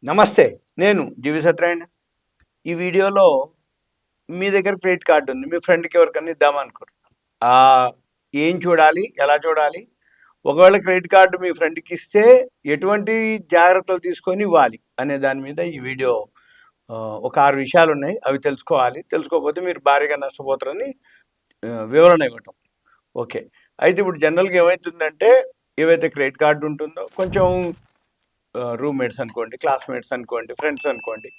నమస్తే. నేను జీవి సత్యనారాయణ. ఈ వీడియోలో మీ దగ్గర క్రెడిట్ కార్డ్ ఉంది. మీ ఫ్రెండ్‌కి ఎవరికన్నా ఇద్దామనుకుంటున్నారు. ఆహ్, ఏం చూడాలి? ఎలా చూడాలి? ఒకవేళ క్రెడిట్ కార్డ్ మీ ఫ్రెండ్‌కి ఇస్తే ఎటువంటి జాగ్రత్తలు తీసుకొని ఇవ్వాలి? అనే దాని మీద ఈ వీడియో ఒక 6 విషయాలున్నాయి. అవి తెలుసుకోవాలి. తెలుసుకోకపోతే మీరు భారీగా నష్టపోతారని వివరణ ఇవ్వటం. ఓకే. అయితే ఇప్పుడు జనరల్‌గా ఏమైతుందంటే ఏవైతే క్రెడిట్ కార్డ్ ఉంటుందో కొంచెం రూమ్‌మేట్స్ అనుకోండి, క్లాస్‌మేట్స్ అనుకోండి, ఫ్రెండ్స్ అనుకోండి.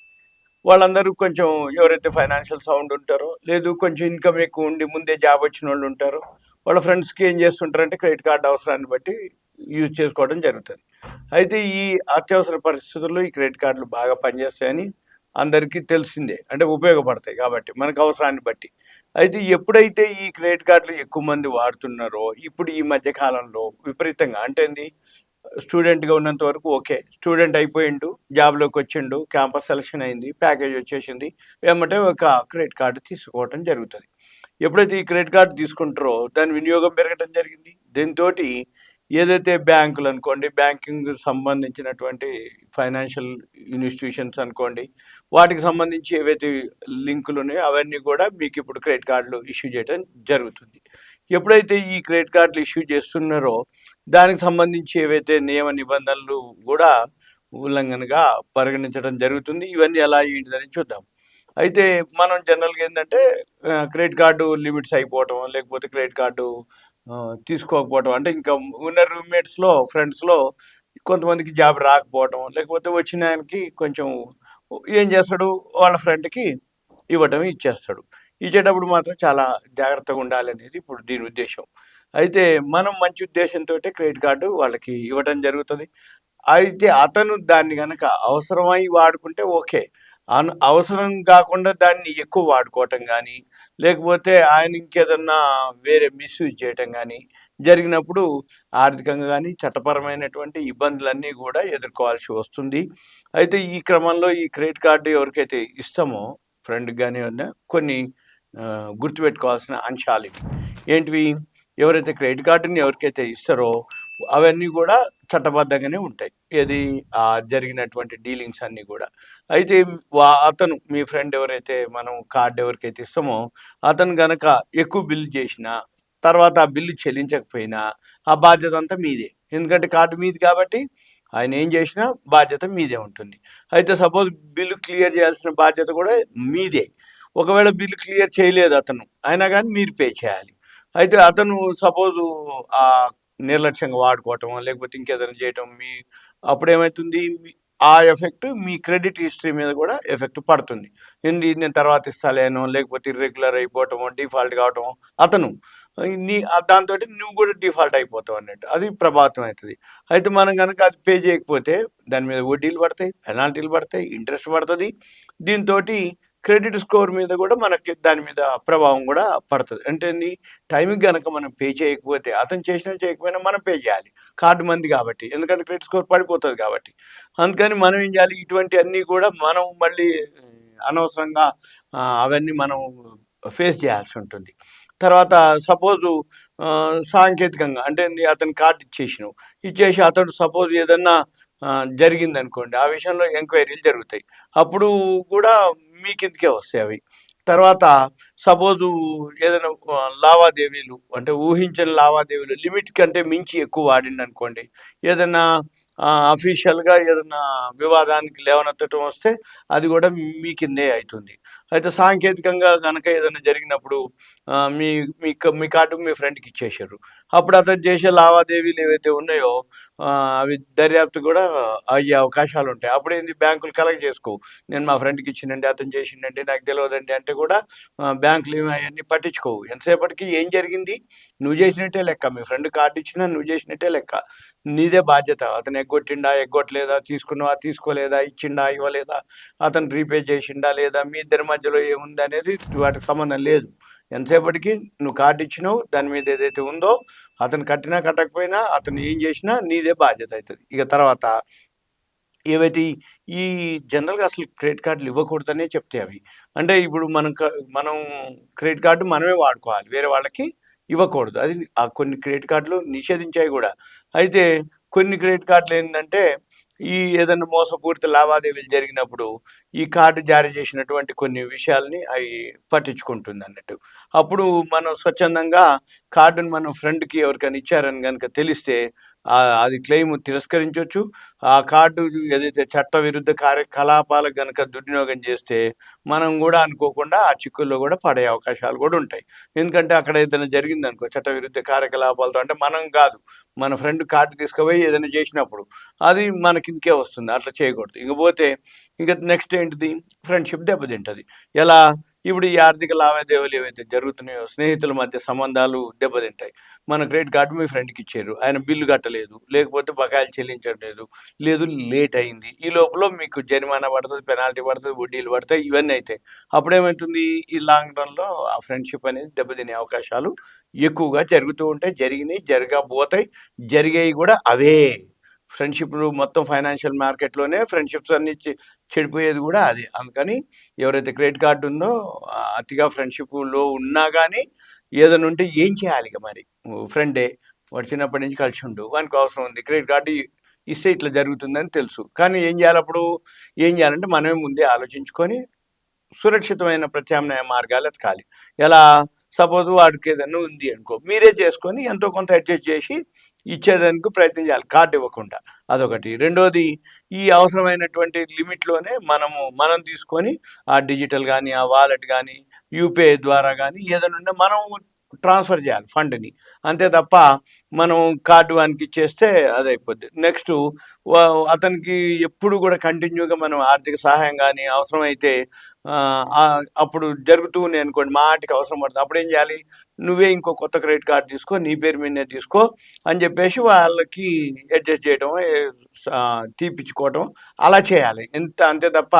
వాళ్ళందరూ కొంచెం ఎవరైతే ఫైనాన్షియల్ సౌండ్ ఉంటారో, లేదు కొంచెం ఇన్‌కమ్ ఎక్కువ ఉండి ముందే జాబ్ వచ్చినోళ్ళు ఉంటారో, వాళ్ళ ఫ్రెండ్స్‌కి ఏం చేస్తుంటారంటే క్రెడిట్ కార్డ్ అవసరాన్ని బట్టి యూజ్ చేసుకోవడం జరుగుతది. అయితే ఈ అత్యవసర పరిస్థితుల్లో ఈ క్రెడిట్ కార్డులు బాగా పనిచేస్తాయని అందరికీ తెలిసిందే. అంటే ఉపయోగపడతాయి కాబట్టి మనకు అవసరాన్ని బట్టి. అయితే ఎప్పుడైతే ఈ క్రెడిట్ కార్డులు ఎక్కువ మంది వాడుతున్నారో, ఇప్పుడు ఈ మధ్య కాలంలో విపరీతంగా అంటే ఏంది స్టూడెంట్‌గా ఉన్నంత వరకు ఓకే. స్టూడెంట్ అయిపోయిండు, జాబ్‌లోకొచ్చిండు, క్యాంపస్ సెలక్షన్ అయింది, ప్యాకేజ్ వచ్చేసింది. ఎమ్మటే ఒక క్రెడిట్ కార్డ్ తీసుకోవటం జరుగుతది. ఎప్పుడైతే ఈ క్రెడిట్ కార్డ్ తీసుకుంటారో దాని వినియోగం పెరగటం జరిగింది. దీనితోటి ఏదైతే బ్యాంకులనుకోండి, బ్యాంకింగ్ సంబంధించినటువంటి ఫైనాన్షియల్ ఇన్‌స్టిట్యూషన్స్ అనుకోండి, వాటికి సంబంధించి ఏవైతే లింకులున్నాయో అవన్నీ కూడా మీకిప్పుడు క్రెడిట్ కార్డులు ఇష్యూ చేయటం జరుగుతుంది. ఎప్పుడైతే ఈ క్రెడిట్ కార్డులు ఇష్యూ చేస్తున్నారో దానికి సంబంధించి ఏవైతే నియమ నిబంధనలు గూడా ఉల్లంఘనగా పరిగణించడం జరుగుతుంది. ఇవన్నీ ఎలా ఏంటిదని చూద్దాం. అయితే మనం జనరల్‌గా ఏందంటే క్రెడిట్ కార్డు లిమిట్స్ అయిపోవటం, లేకపోతే క్రెడిట్ కార్డు తీసుకోకపోవటం అంటే ఇంకా ఉన్న రూమ్‌మేట్స్‌లో, ఫ్రెండ్స్‌లో కొంతమందికి జాబ్ రాకపోవటం, లేకపోతే వచ్చిన ఆయనకి కొంచెం ఏం చేస్తాడు వాళ్ళ ఫ్రెండ్‌కి ఇవ్వటం ఇచ్చేస్తాడు. ఇచ్చేటప్పుడు మాత్రం చాలా జాగ్రత్తగా ఉండాలనేది ఇప్పుడు దీని ఉద్దేశ్యం. అయితే మనం మంచి ఉద్దేశంతోటే క్రెడిట్ కార్డు వాళ్ళకి ఇవ్వటం జరుగుతది. అయితే అతను దాన్ని గనక అవసరమై వాడుకుంటే ఓకే. అవసరం గాకుండా దాన్ని ఎక్కువ వాడుకోవటం గానీ, లేకపోతే ఆయన ఇంకేదన్నా వేరే మిస్‌యూజ్ చేయటం గానీ జరిగినప్పుడు ఆర్థికంగా గానీ, చట్టపరమైనటువంటి ఇబ్బందులన్నీ గూడా ఎదుర్కోవాల్సి వస్తుంది. అయితే ఈ క్రమంలో ఈ క్రెడిట్ కార్డ్ ఎవరికైతే ఇస్తామో ఫ్రెండ్‌కి గానీ ఎవరైనా కొన్ని గుర్తుపెట్టుకోవాల్సిన అంశాలివి. ఏంటివి? ఎవరైతే క్రెడిట్ కార్డ్‌ని ఎవరికైతే ఇస్తారో అవన్నీ గూడా చట్టబద్ధంగానే ఉంటాయి. ఏది జరిగినటువంటి డీలింగ్స్ అన్నీ గూడా. అయితే అతను మీ ఫ్రెండ్ ఎవరైతే మనం కార్డ్ ఎవరికైతే ఇస్తామో అతను గనక ఎక్కువ బిల్ చేసినా, తర్వాత ఆ బిల్లు చెల్లించకపోయినా ఆ బాధ్యత అంతా మీదే. ఎందుకంటే కార్డ్ మీది కాబట్టి ఆయన ఏం చేసినా బాధ్యత మీదే ఉంటుంది. అయితే సపోజ్ బిల్లు క్లియర్ చేయాల్సిన బాధ్యత కూడా మీదే. ఒకవేళ బిల్ క్లియర్ చేయలేదు అతను, అయినా గానీ మీరు పే చేయాలి. అయితే అతను సపోజు నిర్లక్ష్యంగా వాడుకోవటమో, లేకపోతే ఇంకేదైనా చేయటం అప్పుడేమైతుంది ఆ ఎఫెక్ట్ మీ క్రెడిట్ హిస్టరీ మీద కూడా ఎఫెక్ట్ పడుతుంది. ఏంది నేను తర్వాత ఇస్తాలేనో, లేకపోతే ఇర్రెగ్యులర్ అయిపోవటమో, డిఫాల్ట్ కావటమో అతను దాంతోటి నువ్వు కూడా డిఫాల్ట్ అయిపోతావు అన్నట్టు. అది ప్రభావితం అవుతది. అయితే మనం గనక అది పే చేయకపోతే దాని మీద వడ్డీలు పడతాయి, పెనాల్టీలు పడతాయి, ఇంట్రెస్ట్ పడతది. దీంతోటి క్రెడిట్ స్కోర్ మీద కూడా మనకి దాని మీద ప్రభావం కూడా పడతది. అంటే ఏంది టైంకి గనక మనం పే చేయకపోతే అతను చేసినా చేయకపోయినా మనం పే చేయాలి. కార్డ్ మనది కాబట్టి. ఎందుకంటే క్రెడిట్ స్కోర్ పడిపోతది కాబట్టి. అందుకని మనం ఏం చేయాలి ఇటువంటివన్నీ కూడా మనం మళ్ళీ అనవసరంగా అవన్నీ మనం ఫేస్ చేయాల్సి ఉంటుంది. తర్వాత సపోజు సాంకేతికంగా అంటే ఏంది అతను కార్డ్ ఇచ్చేసినావు. ఇచ్చేసి అతడు సపోజ్ ఏదన్నా జరిగిందనుకోండి. ఆ విషయంలో ఎంక్వైరీలు జరుగుతాయి. అప్పుడు కూడా మీ కిందకే వస్తాయి అవి. తర్వాత సపోజు ఏదైనా లావాదేవీలు అంటే ఊహించని లావాదేవీలు లిమిట్ కంటే మించి ఎక్కువ వాడిండనుకోండి. ఏదన్నా అఫీషియల్‌గా ఏదన్నా వివాదానికి లేవనెత్తటం వస్తే అది గూడా మీ కిందే అయితుంది. అయితే సాంకేతికంగా గనక ఏదైనా జరిగినప్పుడు మీ మీ కార్డు మీ ఫ్రెండ్‌కి ఇచ్చేసిర్రు. అప్పుడు అతను చేసే లావాదేవీలు ఏవైతే ఉన్నాయో అవి దర్యాప్తు గూడా అయ్యే అవకాశాలుంటాయి. అప్పుడేంది బ్యాంకులు కలెక్ట్ చేసుకోవు. నేను మా ఫ్రెండ్‌కి ఇచ్చినండి, అతను చేసిండండి, నాకు తెలవదండి అంటే కూడా బ్యాంకులేమి అయన్నీ పట్టించుకోవు. ఎంతసేపటికి ఏం జరిగింది? నువ్వు చేసినట్టే లెక్క. మీ ఫ్రెండ్ కార్డ్ ఇచ్చినా నువ్వు చేసినట్టే లెక్క. నీదే బాధ్యత. అతను ఎగ్గొట్టిండా, ఎగ్గొట్టలేదా, తీసుకున్నావా, తీసుకోలేదా, ఇచ్చిండా, ఇవ్వలేదా, అతను రీపే చేసిండా లేదా, మీ ఇద్దరి మధ్యలో ఏముందనేది వాటికి సంబంధం లేదు. ఎంతసేపటికి నువ్వు కార్డ్ ఇచ్చినావు, దాని మీద ఏదైతే ఉందో అతను కట్టినా, కట్టకపోయినా, అతను ఏం చేసినా నీదే బాధ్యత అయితది. ఇక తర్వాత ఏవైతే ఈ జనరల్‌గా అసలు క్రెడిట్ కార్డ్‌లు ఇవ్వకూడదనే చెప్తాయి అవి. అంటే ఇప్పుడు మనం క్రెడిట్ కార్డ్ మనమే వాడుకోవాలి. వేరే వాళ్ళకి ఇవ్వకూడదు. అది కొన్ని క్రెడిట్ కార్డ్‌లు నిషేధించాయి గూడా. అయితే కొన్ని క్రెడిట్ కార్డ్‌లు ఏందంటే ఈ ఏదైనా మోసపూరిత లావాదేవీలు జరిగినప్పుడు ఈ కార్డు జారీ చేసినటువంటి కొన్ని విషయాల్ని అవి పట్టించుకుంటుంది అన్నట్టు. అప్పుడు మనం స్వచ్ఛందంగా కార్డును మనం ఫ్రెండ్‌కి ఎవరికైనా ఇచ్చారని గనుక తెలిస్తే అది క్లెయిమ్ తిరస్కరించొచ్చు. ఆ కార్డు ఏదైతే చట్టవిరుద్ధ కార్యకలాపాలకు గనక దుర్వినియోగం చేస్తే మనం గూడా అనుకోకుండా ఆ చిక్కుల్లో గూడా పడే అవకాశాలు గూడా ఉంటాయి. ఎందుకంటే అక్కడ ఏదైనా జరిగిందనుకో చట్టవిరుద్ధ కార్యకలాపాలతో అంటే మనం గాదు. మన ఫ్రెండ్ కార్డ్ తీసుకుపోయి ఏదైనా చేసినప్పుడు అది మన కిందకే వస్తుంది. అట్లా చేయకూడదు. ఇకపోతే ఇంక నెక్స్ట్ ఏంటిది? ఫ్రెండ్‌షిప్ దెబ్బతింటది. ఎలా? ఇప్పుడు ఈ ఆర్థిక లావాదేవీలు ఏవైతే జరుగుతున్నాయో స్నేహితుల మధ్య సంబంధాలు దెబ్బతింటాయి. మన క్రెడిట్ కార్డ్ మీ ఫ్రెండ్‌కి ఇచ్చారు. ఆయన బిల్లు కట్టలేదు. లేకపోతే బకాయిలు చెల్లించడం లేదు లేట్ అయింది. ఈ లోపల మీకు జరిమానా పడతది, పెనాల్టీ పడతది, వడ్డీలు పడతాయి, ఇవన్నీ అయితాయి. అప్పుడేమైతుంది? ఈ లాంగ్ రన్‌లో ఆ ఫ్రెండ్‌షిప్ అనేది దెబ్బతినే అవకాశాలు ఎక్కువగా జరుగుతూ ఉంటాయి. జరిగినియి, జరగబోతాయి. జరిగాయి గూడా అవే. ఫ్రెండ్‌షిప్‌లు మొత్తం ఫైనాన్షియల్ మార్కెట్‌లోనే ఫ్రెండ్‌షిప్స్ అన్నీ చెడిపోయేది గూడా అదే. అందుకని ఎవరైతే క్రెడిట్ కార్డ్ ఉందో అతిగా ఫ్రెండ్‌షిప్‌లో ఉన్నా గానీ ఏదైనా ఉంటే ఏం చేయాలి ఇక మరి? ఫ్రెండే వాడు చిన్నప్పటి నుంచి కలిసి ఉండు. వానికి అవసరం ఉంది. క్రెడిట్ కార్డ్ ఇస్తే ఇట్లా జరుగుతుందని తెలుసు. కానీ ఏం చేయాలప్పుడు? ఏం చేయాలంటే మనమే ముందే ఆలోచించుకొని సురక్షితమైన ప్రత్యామ్నాయ మార్గాలు ఎతకాలి. ఎలా? సపోజ్ వాడికి ఏదన్నా ఉంది అనుకో, మీరే చేసుకొని ఎంతో కొంత అడ్జస్ట్ చేసి ఇచ్చేదానికి ప్రయత్నం చేయాలి కార్డ్ ఇవ్వకుండా. అదొకటి. రెండోది ఈ అవసరమైనటువంటి లిమిట్‌లోనే మనం తీసుకొని ఆ డిజిటల్ గానీ, ఆ వాలెట్ గానీ, యూపీఐ ద్వారా గానీ ఏదైనా ఉంటే మనం ట్రాన్స్‌ఫర్ చేయాలి ఫండ్‌ని. అంతే తప్ప మనం కార్డ్ వానికి ఇచ్చేస్తే అదయిపోద్ది. నెక్స్టు అతనికి ఎప్పుడు కూడా కంటిన్యూగా మనం ఆర్థిక సహాయం గానీ అవసరమైతే అప్పుడు జరుగుతూ ఉన్నాయి అనుకోండి మాటికి అవసరం పడుతుంది. అప్పుడేం చేయాలి? నువ్వే ఇంకో కొత్త క్రెడిట్ కార్డ్ తీసుకో, నీ పేరు మీదనే తీసుకో అని చెప్పేసి వాళ్ళకి అడ్జస్ట్ చేయటం, తీపిచ్చుకోవటం అలా చేయాలి. అంతే తప్ప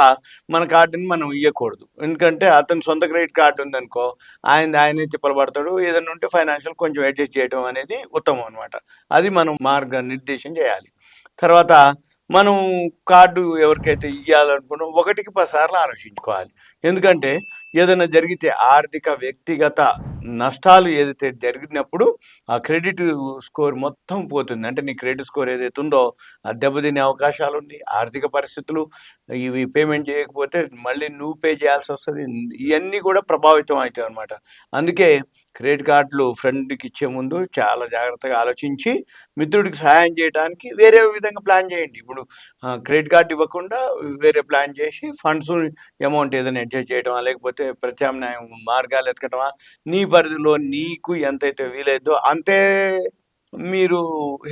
మన కార్డుని మనం ఇయ్యకూడదు. ఎందుకంటే అతని సొంత క్రెడిట్ కార్డ్ ఉందనుకో, ఆయనే తిప్పలు పడతాడు. ఏదైనా ఉంటే ఫైనాన్షియల్ కొంచెం అడ్జస్ట్ చేయటం అనేది ఉత్తమం అనమాట. అది మనం మార్గనిర్దేశం చేయాలి. తర్వాత మనం కార్డు ఎవరికైతే ఇయ్యాలనుకున్నామో 1కి 10 సార్లు ఆలోచించుకోవాలి. ఎందుకంటే ఏదైనా జరిగితే ఆర్థిక, వ్యక్తిగత నష్టాలు ఏదైతే జరిగినప్పుడు ఆ క్రెడిట్ స్కోర్ మొత్తం పోతుంది. అంటే నీ క్రెడిట్ స్కోర్ ఏదైతే ఉందో అది దెబ్బతినే అవకాశాలుంది. ఆర్థిక పరిస్థితులు ఇవి పేమెంట్ చేయకపోతే మళ్ళీ నువ్వు పే చేయాల్సొస్తది. ఇయన్నీ కూడా ప్రభావితం అయితాయనమాట. అందుకే క్రెడిట్ కార్డులు ఫ్రెండ్‌కి ఇచ్చే ముందు చాలా జాగ్రత్తగా ఆలోచించి మిత్రుడికి సహాయం చేయటానికి వేరే విధంగా ప్లాన్ చేయండి. ఇప్పుడు క్రెడిట్ కార్డ్ ఇవ్వకుండా వేరే ప్లాన్ చేసి ఫండ్స్ అమౌంట్ ఏదైనా అడ్జస్ట్ చేయటమా, లేకపోతే ప్రత్యామ్నాయ మార్గాలు ఎతకటమా, నీ పరిధిలో నీకు ఎంతైతే వీలైద్దో అంతే మీరు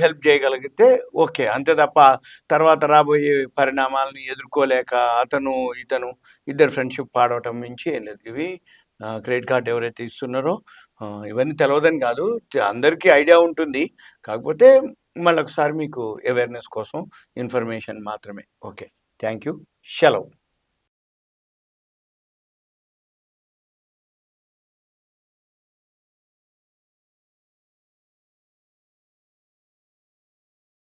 హెల్ప్ చేయగలిగితే ఓకే. అంతే తప్ప తర్వాత రాబోయే పరిణామాలను ఎదుర్కోలేక ఇతను ఇద్దరు ఫ్రెండ్‌షిప్ పాడవటం మించి ఏం లేదు. ఇవి క్రెడిట్ కార్డ్ ఎవరైతే ఇస్తున్నారో ఇవన్నీ తెలవదని కాదు. అందరికీ ఐడియా ఉంటుంది. కాకపోతే మళ్ళొకసారి మీకు అవేర్‌నెస్ కోసం ఇన్ఫర్మేషన్ మాత్రమే. ఓకే. Thank you. సెలవు.